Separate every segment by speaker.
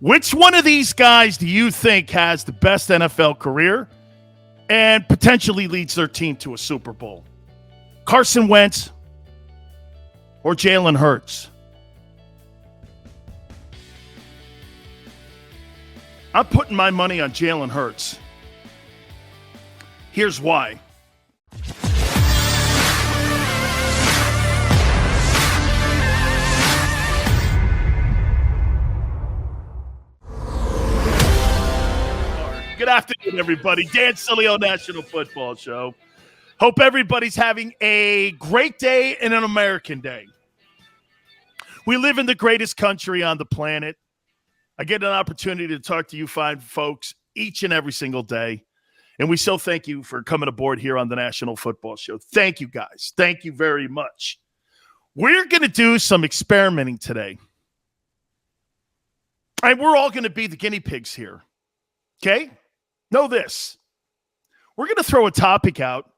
Speaker 1: Which one of these guys do you think has the best NFL career and potentially leads their team to a Super Bowl? Carson Wentz or Jalen Hurts? I'm putting my money on Jalen Hurts. Here's why. Good afternoon, everybody. Dan Sileo, National Football Show. Hope everybody's having a great day and an American day. We live in the greatest country on the planet. I get an opportunity to talk to you fine folks each and every single day. And we so thank you for coming aboard here on the National Football Show. Thank you, guys. Thank you very much. We're going to do some experimenting today. And we're all going to be the guinea pigs here. Okay? Know this. We're going to throw a topic out.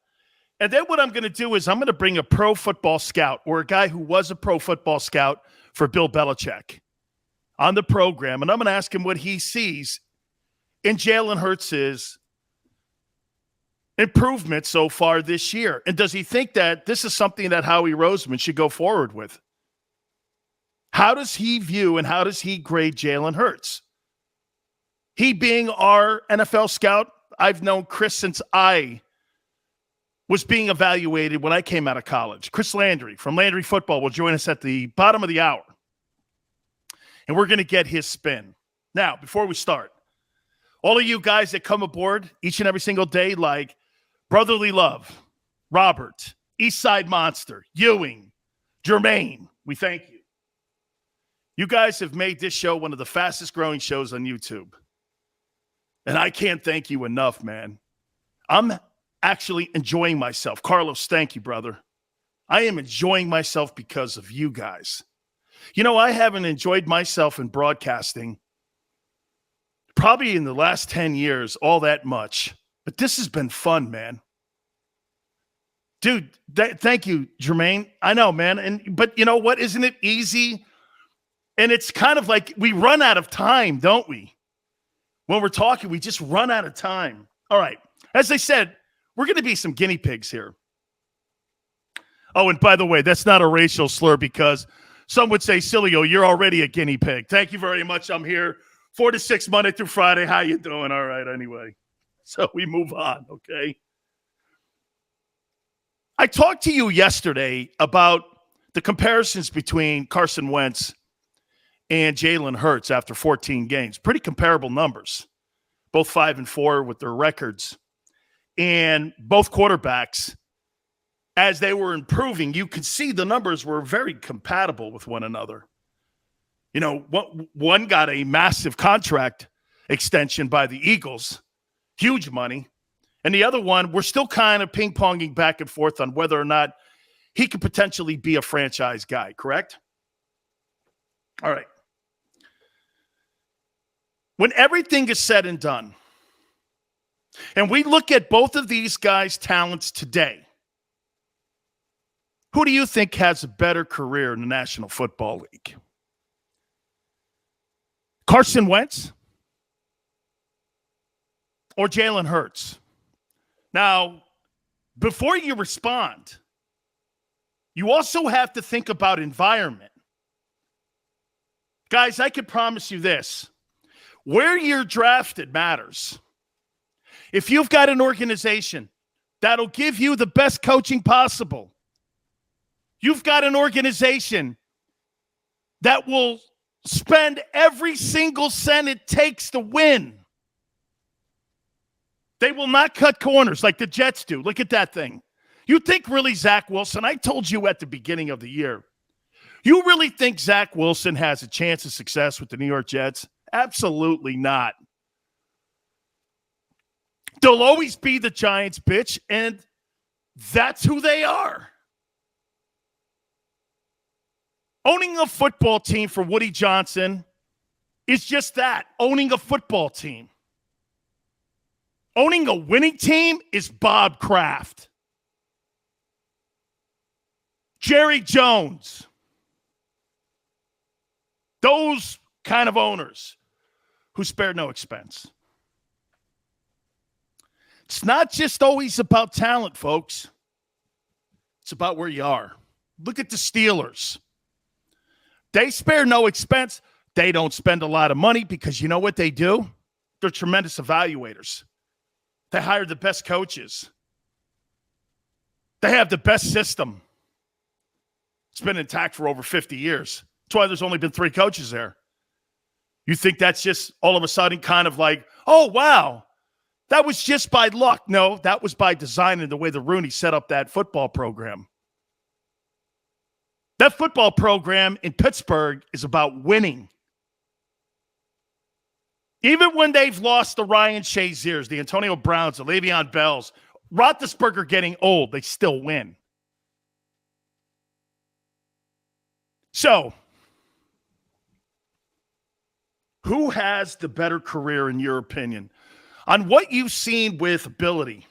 Speaker 1: And then what I'm going to do is I'm going to bring a pro football scout or a guy who was a pro football scout for Bill Belichick on the program. And I'm going to ask him what he sees in Jalen Hurts' improvement so far this year. And does he think that this is something that Howie Roseman should go forward with? How does he view and how does he grade Jalen Hurts? He being our NFL scout, I've known Chris since I was being evaluated when I came out of college. Chris Landry from Landry Football will join us at the bottom of the hour. And we're going to get his spin. Now, before we start, all of you guys that come aboard each and every single day, like Brotherly Love, Robert, Eastside Monster, Ewing, Jermaine, we thank you. You guys have made this show one of the fastest growing shows on YouTube. And I can't thank you enough, man. I'm actually enjoying myself. Carlos, thank you, brother. I am enjoying myself because of you guys. You know, I haven't enjoyed myself in broadcasting probably in the last 10 years all that much. But this has been fun, man. Dude, thank you, Jermaine. I know, man. But you know what? Isn't it easy? And it's kind of like we run out of time, don't we? When we're talking, we just run out of time. All right. As I said, we're going to be some guinea pigs here. Oh, and by the way, that's not a racial slur because some would say, Sileo, you're already a guinea pig. Thank you very much. I'm here 4 to 6 Monday through Friday. How you doing? All right, anyway. So we move on, okay? I talked to you yesterday about the comparisons between Carson Wentz and Jalen Hurts after 14 games. Pretty comparable numbers. Both 5-4 with their records. And both quarterbacks, as they were improving, you could see the numbers were very compatible with one another. You know, one got a massive contract extension by the Eagles, huge money. And the other one, we're still kind of ping-ponging back and forth on whether or not he could potentially be a franchise guy, correct? All right. When everything is said and done, and we look at both of these guys' talents today, who do you think has a better career in the National Football League? Carson Wentz or Jalen Hurts? Now, before you respond, you also have to think about environment. Guys, I can promise you this. Where you're drafted matters. If you've got an organization that'll give you the best coaching possible, you've got an organization that will spend every single cent it takes to win. They will not cut corners like the Jets do. Look at that thing. You think really Zach Wilson, I told you at the beginning of the year, you really think Zach Wilson has a chance of success with the New York Jets? Absolutely not. They'll always be the Giants, bitch, and that's who they are. Owning a football team for Woody Johnson is just that, owning a football team. Owning a winning team is Bob Kraft. Jerry Jones. Those kind of owners who spared no expense. It's not just always about talent, folks. It's about where you are. Look at the Steelers. They spare no expense. They don't spend a lot of money because you know what they do? They're tremendous evaluators. They hire the best coaches. They have the best system. It's been intact for over 50 years. That's why there's only been 3 coaches there. You think that's just all of a sudden kind of like, oh, wow, that was just by luck. No, that was by design and the way the Rooney set up that football program. That football program in Pittsburgh is about winning. Even when they've lost the Ryan Shaziers, the Antonio Browns, the Le'Veon Bells, Roethlisberger getting old, they still win. So, who has the better career in your opinion? On what you've seen with ability,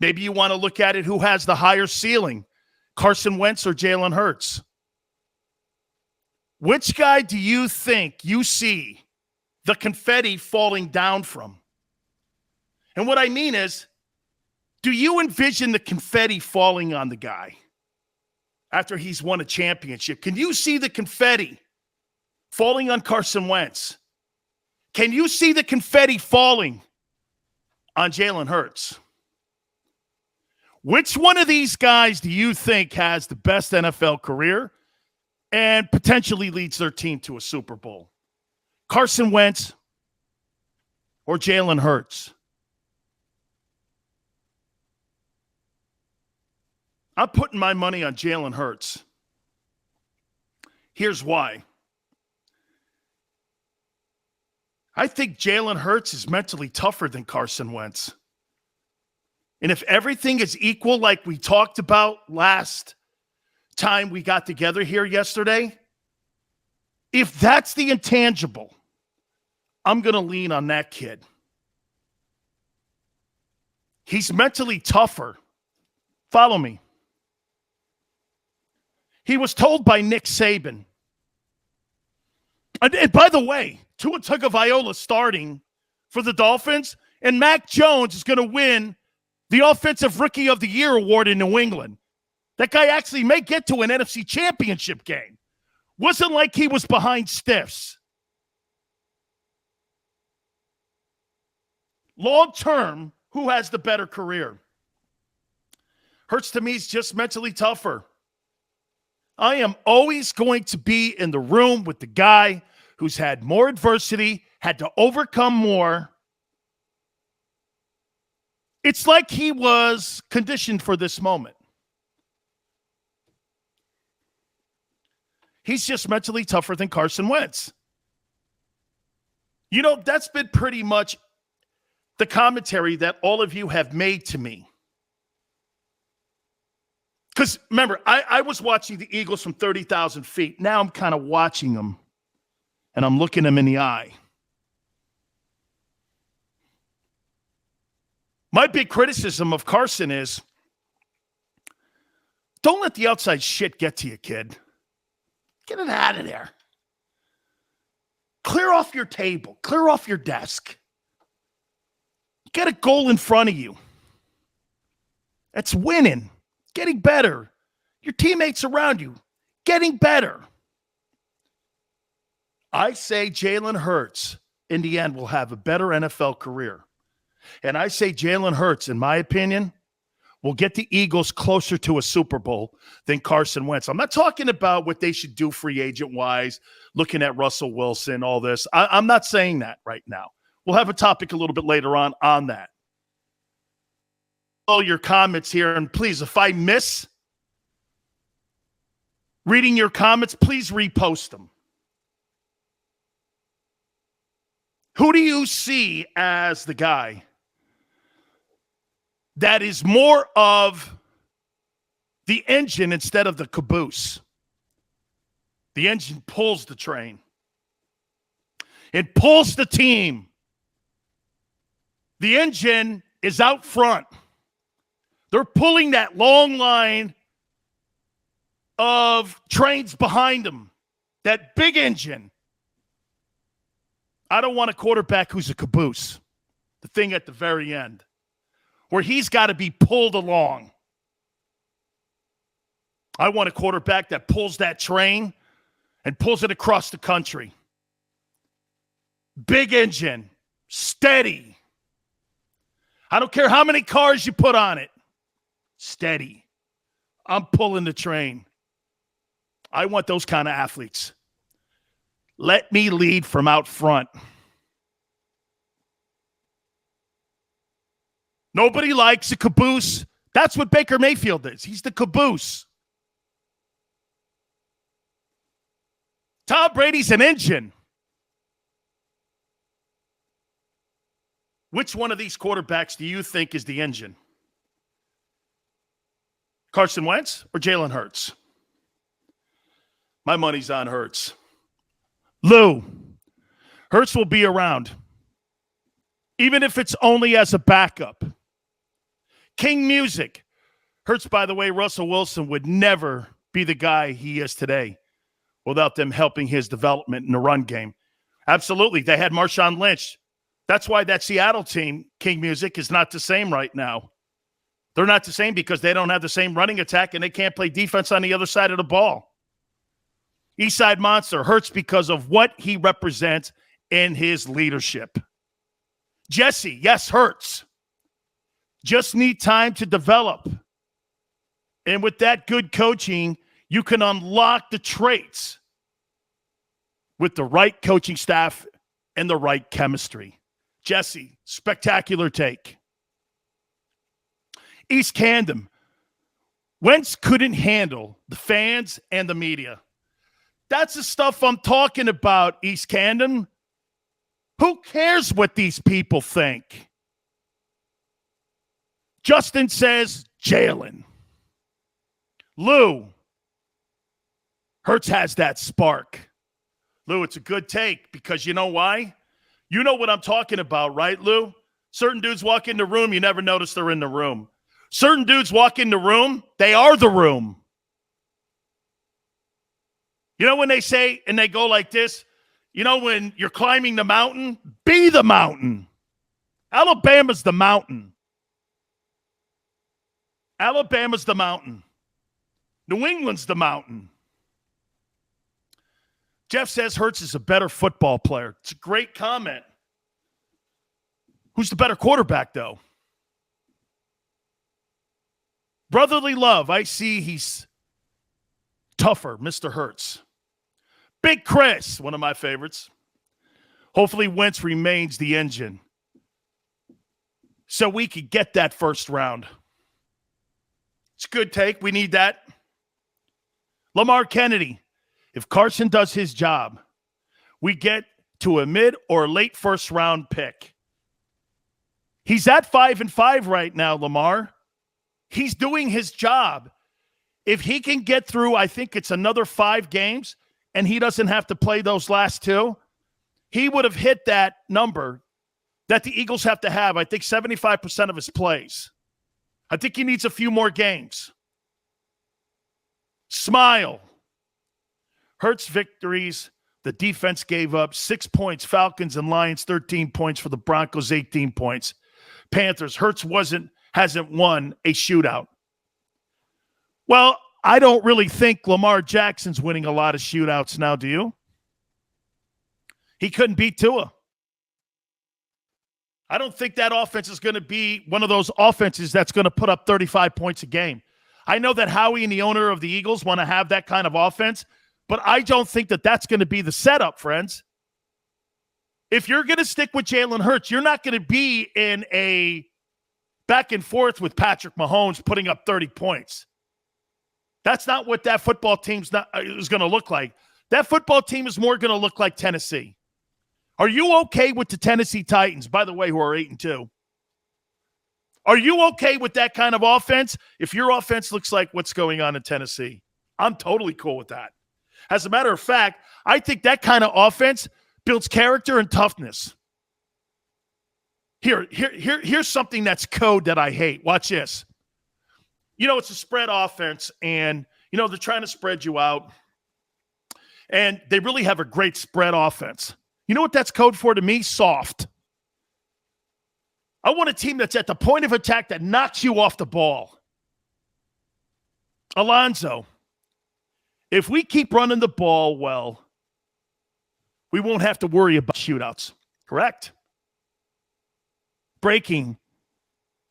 Speaker 1: maybe you want to look at it, who has the higher ceiling, Carson Wentz or Jalen Hurts? Which guy do you think you see the confetti falling down from? And what I mean is, do you envision the confetti falling on the guy after he's won a championship? Can you see the confetti falling on Carson Wentz? Can you see the confetti falling on Jalen Hurts? Which one of these guys do you think has the best NFL career and potentially leads their team to a Super Bowl? Carson Wentz or Jalen Hurts? I'm putting my money on Jalen Hurts. Here's why. I think Jalen Hurts is mentally tougher than Carson Wentz. And if everything is equal, like we talked about last time we got together here yesterday, if that's the intangible, I'm going to lean on that kid. He's mentally tougher. Follow me. He was told by Nick Saban. And by the way, Tua Tagovailoa starting for the Dolphins, and Mac Jones is going to win the Offensive Rookie of the Year award in New England. That guy actually may get to an NFC Championship game. Wasn't like he was behind stiffs. Long term, who has the better career? Hurts to me is just mentally tougher. I am always going to be in the room with the guy who's had more adversity, had to overcome more. It's like he was conditioned for this moment. He's just mentally tougher than Carson Wentz. You know, that's been pretty much the commentary that all of you have made to me. Because remember, I was watching the Eagles from 30,000 feet. Now I'm kind of watching them, and I'm looking them in the eye. My big criticism of Carson is, don't let the outside shit get to you, kid. Get it out of there. Clear off your table. Clear off your desk. Get a goal in front of you. That's winning. Getting better. Your teammates around you. Getting better. I say Jalen Hurts, in the end, will have a better NFL career. And I say Jalen Hurts, in my opinion, will get the Eagles closer to a Super Bowl than Carson Wentz. I'm not talking about what they should do free agent-wise, looking at Russell Wilson, all this. I'm not saying that right now. We'll have a topic a little bit later on that. All your comments here, and please, if I miss reading your comments, please repost them. Who do you see as the guy that is more of the engine instead of the caboose? The engine pulls the train. It pulls the team. The engine is out front. They're pulling that long line of trains behind them. That big engine. I don't want a quarterback who's a caboose, the thing at the very end, where he's got to be pulled along. I want a quarterback that pulls that train and pulls it across the country. Big engine, steady. I don't care how many cars you put on it. Steady. I'm pulling the train. I want those kind of athletes. Let me lead from out front. Nobody likes a caboose. That's what Baker Mayfield is. He's the caboose. Tom Brady's an engine. Which one of these quarterbacks do you think is the engine? Carson Wentz or Jalen Hurts? My money's on Hurts. Lou, Hurts will be around, even if it's only as a backup. King Music. Hurts, by the way, Russell Wilson would never be the guy he is today without them helping his development in the run game. Absolutely. They had Marshawn Lynch. That's why that Seattle team, King Music, is not the same right now. They're not the same because they don't have the same running attack and they can't play defense on the other side of the ball. Eastside Monster hurts because of what he represents in his leadership. Jesse, yes, hurts. Just need time to develop. And with that good coaching, you can unlock the traits with the right coaching staff and the right chemistry. Jesse, spectacular take. East Camden. Wentz couldn't handle the fans and the media. That's the stuff I'm talking about, East Camden. Who cares what these people think? Justin says Jalen. Lou. Hurts has that spark. Lou, it's a good take because you know why? You know what I'm talking about, right, Lou? Certain dudes walk in the room, you never notice they're in the room. Certain dudes walk in the room, they are the room. You know when they say, and they go like this, you know when you're climbing the mountain, be the mountain. Alabama's the mountain. Alabama's the mountain. New England's the mountain. Jeff says Hurts is a better football player. It's a great comment. Who's the better quarterback, though? Brotherly love. I see he's tougher, Mr. Hurts. Big Chris, one of my favorites. Hopefully Wentz remains the engine so we could get that first round. It's a good take. We need that. Lamar Kennedy. If Carson does his job, we get to a mid or late first round pick. He's at 5-5 right now, Lamar. He's doing his job. If he can get through, I think it's another 5 games, and he doesn't have to play those last 2, he would have hit that number that the Eagles have to have, I think 75% of his plays. I think he needs a few more games. Smile. Hurts victories. The defense gave up 6 points. Falcons and Lions, 13 points for the Broncos, 18 points. Panthers. Hurts hasn't won a shootout. Well, I don't really think Lamar Jackson's winning a lot of shootouts now, do you? He couldn't beat Tua. I don't think that offense is going to be one of those offenses that's going to put up 35 points a game. I know that Howie and the owner of the Eagles want to have that kind of offense, but I don't think that that's going to be the setup, friends. If you're going to stick with Jalen Hurts, you're not going to be in a back and forth with Patrick Mahomes putting up 30 points. That's not what that football team is going to look like. That football team is more going to look like Tennessee. Are you okay with the Tennessee Titans, by the way, who are 8-2? Are you okay with that kind of offense? If your offense looks like what's going on in Tennessee, I'm totally cool with that. As a matter of fact, I think that kind of offense builds character and toughness. Here's something that's code that I hate. Watch this. You know, it's a spread offense, and, you know, they're trying to spread you out. And they really have a great spread offense. You know what that's code for to me? Soft. I want a team that's at the point of attack that knocks you off the ball. Alonzo, if we keep running the ball well, we won't have to worry about shootouts. Correct? Breaking.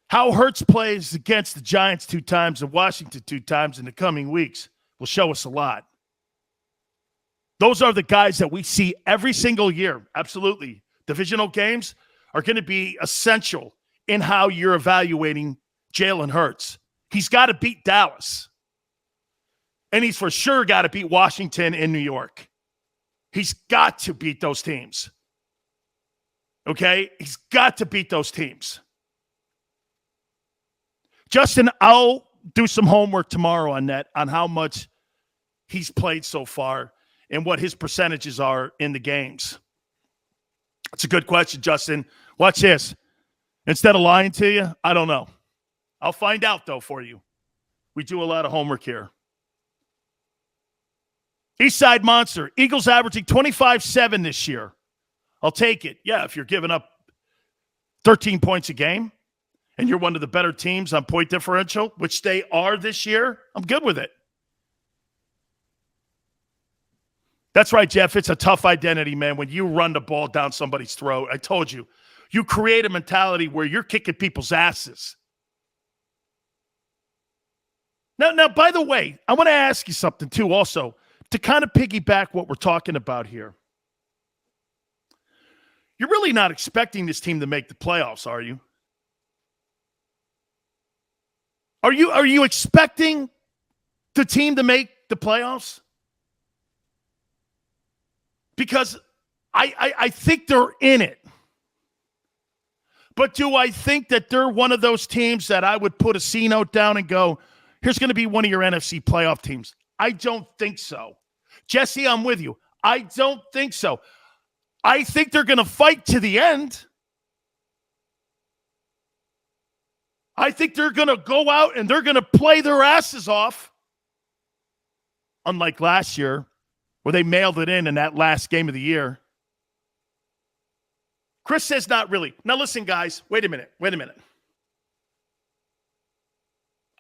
Speaker 1: How Hurts plays against the Giants 2 times and Washington 2 times in the coming weeks will show us a lot. Those are the guys that we see every single year. Absolutely. Divisional games are going to be essential in how you're evaluating Jalen Hurts. He's got to beat Dallas. And he's for sure got to beat Washington and New York. He's got to beat those teams. Okay? He's got to beat those teams. Justin, I'll do some homework tomorrow on that, on how much he's played so far and what his percentages are in the games. That's a good question, Justin. Watch this. Instead of lying to you, I don't know. I'll find out, though, for you. We do a lot of homework here. Eastside Monster. Eagles averaging 25-7 this year. I'll take it. Yeah, if you're giving up 13 points a game and you're one of the better teams on point differential, which they are this year, I'm good with it. That's right, Jeff. It's a tough identity, man, when you run the ball down somebody's throat. I told you. You create a mentality where you're kicking people's asses. Now, by the way, I want to ask you something, too, also, to kind of piggyback what we're talking about here. You're really not expecting this team to make the playoffs, are you? Are you expecting the team to make the playoffs? Because I think they're in it. But do I think that they're one of those teams that I would put a C note down and go, here's going to be one of your NFC playoff teams? I don't think so. Jesse, I'm with you. I don't think so. I think they're going to fight to the end. I think they're going to go out and they're going to play their asses off. Unlike last year, where they mailed it in that last game of the year. Chris says not really. Now listen, guys. Wait a minute.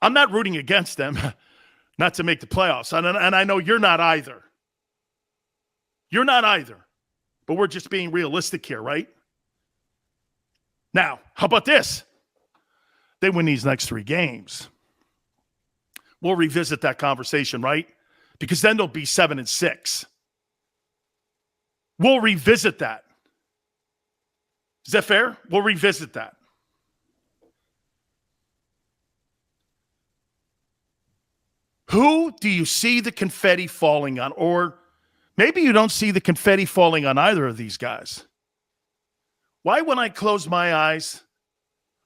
Speaker 1: I'm not rooting against them not to make the playoffs. And I know you're not either. You're not either. But we're just being realistic here, right? Now, how about this? They win these next 3 games. We'll revisit that conversation, right? Because then they'll be 7-6. We'll revisit that. Is that fair? We'll revisit that. Who do you see the confetti falling on? Or maybe you don't see the confetti falling on either of these guys. Why, when I close my eyes,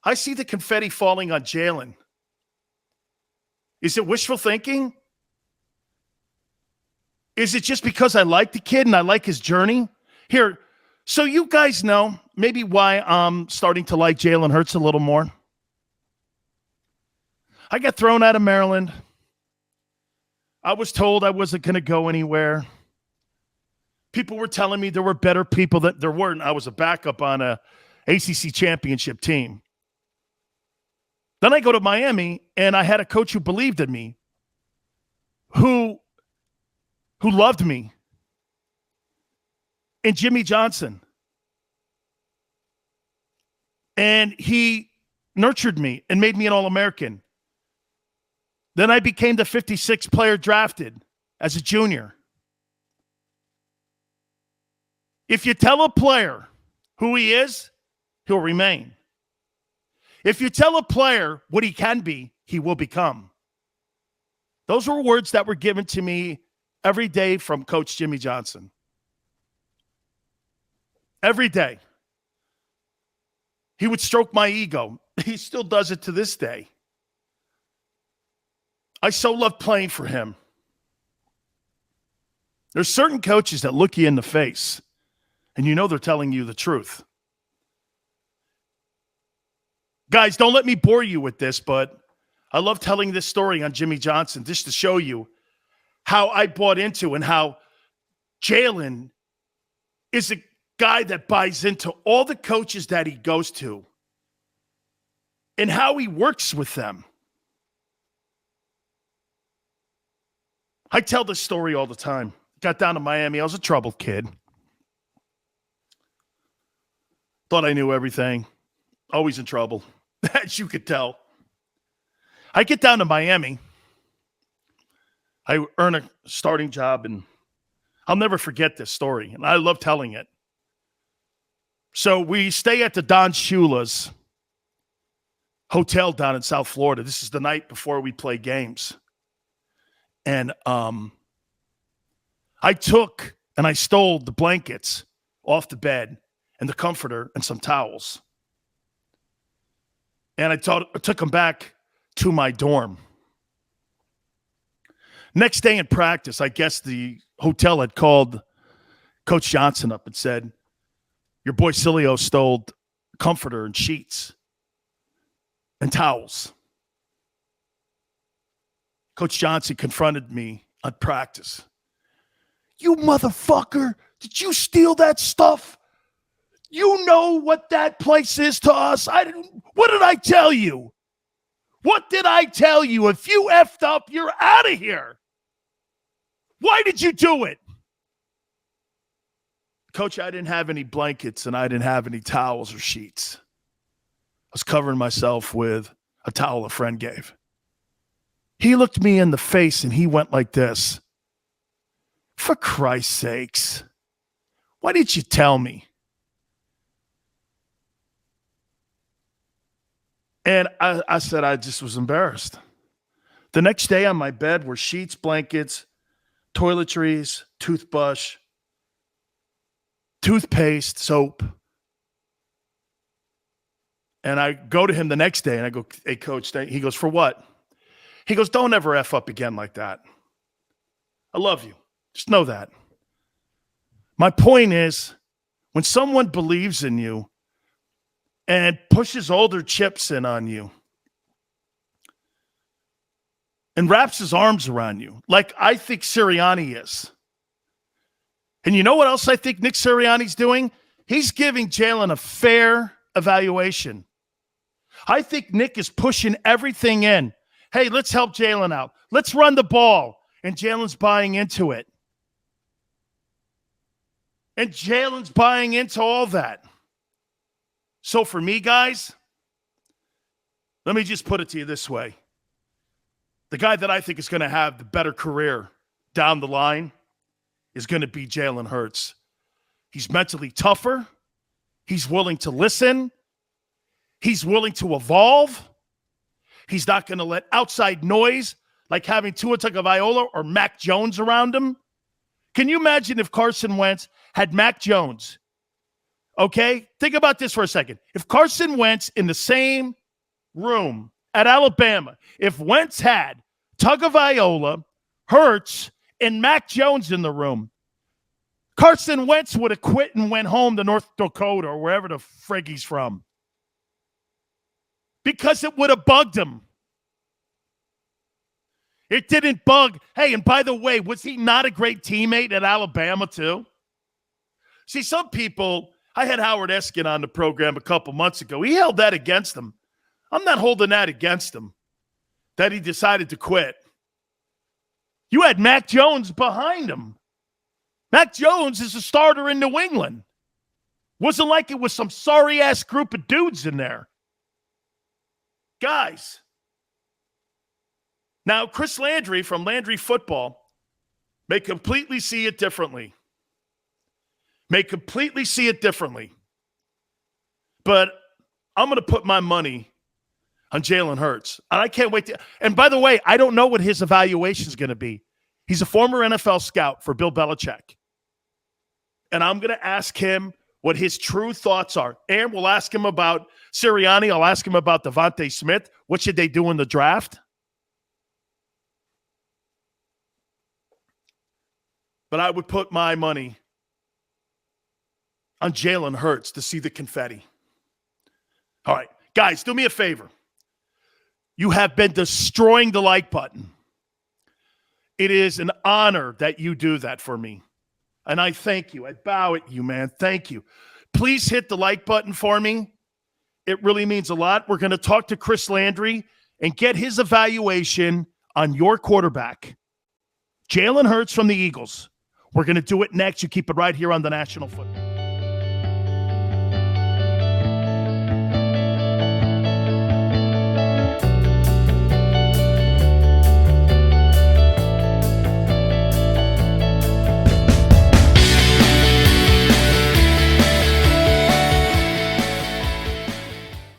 Speaker 1: I see the confetti falling on Jalen? Is it wishful thinking? Is it just because I like the kid and I like his journey? Here, so you guys know maybe why I'm starting to like Jalen Hurts a little more. I got thrown out of Maryland. I was told I wasn't going to go anywhere. People were telling me there were better people that there weren't. I was a backup on a ACC championship team. Then I go to Miami, and I had a coach who believed in me, who loved me, and Jimmy Johnson. And he nurtured me and made me an All-American. Then I became the 56th player drafted as a junior. If you tell a player who he is, he'll remain. If you tell a player what he can be, he will become. Those were words that were given to me every day from Coach Jimmy Johnson. Every day. He would stroke my ego. He still does it to this day. I so love playing for him. There's certain coaches that look you in the face, and you know they're telling you the truth. Guys, don't let me bore you with this, but I love telling this story on Jimmy Johnson just to show you how I bought into and how Jalen is guy that buys into all the coaches that he goes to and how he works with them. I tell this story all the time. Got down to Miami. I was a troubled kid. Thought I knew everything. Always in trouble, as you could tell. I get down to Miami. I earn a starting job, and I'll never forget this story, and I love telling it. So we stay at the Don Shula's hotel down in South Florida. This is the night before we play games. And I took and I stole the blankets off the bed and the comforter and some towels. And I took them back to my dorm. Next day in practice, I guess the hotel had called Coach Johnson up and said, your boy Sileo stole comforter and sheets and towels. Coach Johnson confronted me on practice. You motherfucker, did you steal that stuff? You know what that place is to us. What did I tell you? What did I tell you? If you effed up, you're out of here. Why did you do it? Coach, I didn't have any blankets and I didn't have any towels or sheets. I was covering myself with a towel a friend gave. He looked me in the face and he went like this. For Christ's sakes, why didn't you tell me? And I said I just was embarrassed. The next day on my bed were sheets, blankets, toiletries, toothbrush, toothpaste, soap. And I go to him the next day and I go, hey, Coach, he goes, for what? He goes, don't ever F up again like that. I love you. Just know that. My point is, when someone believes in you and pushes all their chips in on you and wraps his arms around you, like I think Sirianni is. And you know what else I think Nick Sirianni's doing? He's giving Jalen a fair evaluation. I think Nick is pushing everything in. Hey, let's help Jalen out. Let's run the ball. And Jalen's buying into it. And Jalen's buying into all that. So for me, guys, let me just put it to you this way. The guy that I think is going to have the better career down the line is going to be Jalen Hurts. He's mentally tougher. He's willing to listen. He's willing to evolve. He's not going to let outside noise like having Tua Tagovailoa or Mac Jones around him. Can you imagine if Carson Wentz had Mac Jones? Okay? Think about this for a second. If Carson Wentz in the same room at Alabama, if Wentz had Tagovailoa, Hurts, and Mac Jones in the room, Carson Wentz would have quit and went home to North Dakota or wherever the frig he's from. Because it would have bugged him. It didn't bug. Hey, and by the way, was he not a great teammate at Alabama too? See, some people, I had Howard Eskin on the program a couple months ago. He held that against him. I'm not holding that against him, that he decided to quit. You had Mac Jones behind him. Mac Jones is a starter in New England. Wasn't like it was some sorry-ass group of dudes in there. Guys. Now, Chris Landry from Landry Football may completely see it differently. But I'm going to put my money on Jalen Hurts. And I can't wait to. And by the way, I don't know what his evaluation is going to be. He's a former NFL scout for Bill Belichick. And I'm going to ask him what his true thoughts are. And we'll ask him about Sirianni. I'll ask him about Devontae Smith. What should they do in the draft? But I would put my money on Jalen Hurts to see the confetti. All right, guys, do me a favor. You have been destroying the like button. It is an honor that you do that for me. And I thank you. I bow at you, man. Thank you. Please hit the like button for me. It really means a lot. We're going to talk to Chris Landry and get his evaluation on your quarterback, Jalen Hurts from the Eagles. We're going to do it next. You keep it right here on the National Football.